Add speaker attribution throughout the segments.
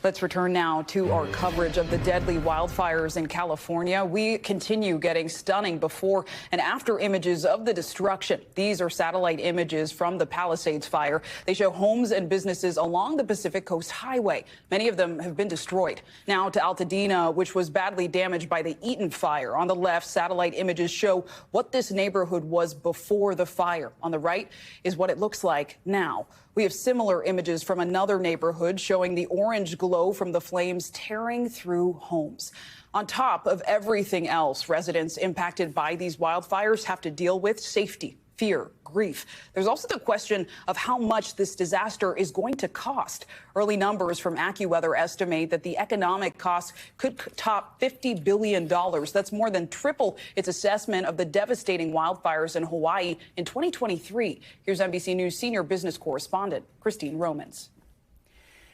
Speaker 1: Let's return now to our coverage of the deadly wildfires in California. We continue getting stunning before and after images of the destruction. These are satellite images from the Palisades fire. They show homes and businesses along the Pacific Coast Highway. Many of them have been destroyed. Now to Altadena, which was badly damaged by the Eaton fire. On the left, satellite images show what this neighborhood was before the fire. On the right is what it looks like now. We have similar images from another neighborhood showing the orange glow from the flames tearing through homes. On top of everything else, residents impacted by these wildfires have to deal with safety, fear, grief. There's also the question of how much this disaster is going to cost. Early numbers from AccuWeather estimate that the economic cost could top $50 billion. That's more than triple its assessment of the devastating wildfires in Hawaii in 2023. Here's NBC News senior business correspondent Christine Romans.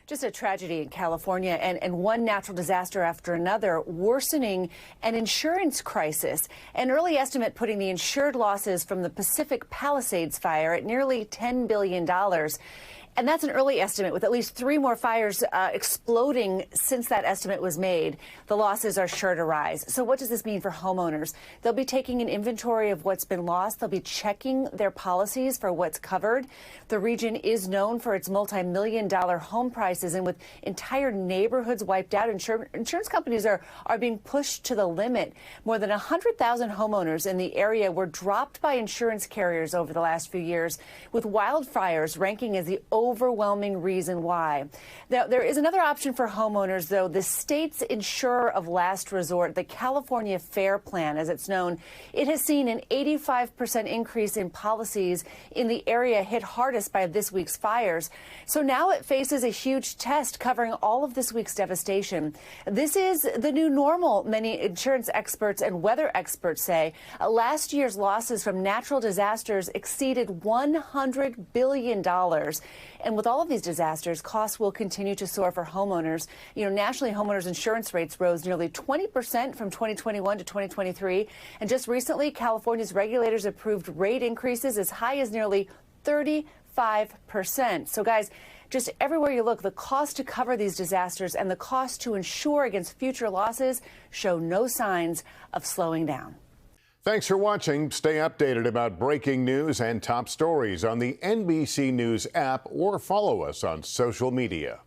Speaker 2: Just a tragedy in California and one natural disaster after another, worsening an insurance crisis. An early estimate putting the insured losses from the Pacific Palisades fire at nearly $10 billion. And that's an early estimate, with at least 3 more fires exploding since that estimate was made. The losses are sure to rise. So what does this mean for homeowners? They'll be taking an inventory of what's been lost. They'll be checking their policies for what's covered. The region is known for its multi-million-dollar home prices, and with entire neighborhoods wiped out, insurance companies are being pushed to the limit. More than 100,000 homeowners in the area were dropped by insurance carriers over the last few years, with wildfires ranking as the overwhelming reason why. Now, there is another option for homeowners, though. The state's insurer of last resort, the California Fair Plan, as it's known, it has seen an 85% increase in policies in the area hit hardest by this week's fires. So now it faces a huge test covering all of this week's devastation. This is the new normal, many insurance experts and weather experts say. Last year's losses from natural disasters exceeded $100 billion. And with all of these disasters, costs will continue to soar for homeowners. You know, nationally, homeowners insurance rates rose nearly 20% from 2021 to 2023. And just recently, California's regulators approved rate increases as high as nearly 35%. So, guys, just everywhere you look, the cost to cover these disasters and the cost to insure against future losses show no signs of slowing down.
Speaker 3: Thanks for watching. Stay updated about breaking news and top stories on the NBC News app or follow us on social media.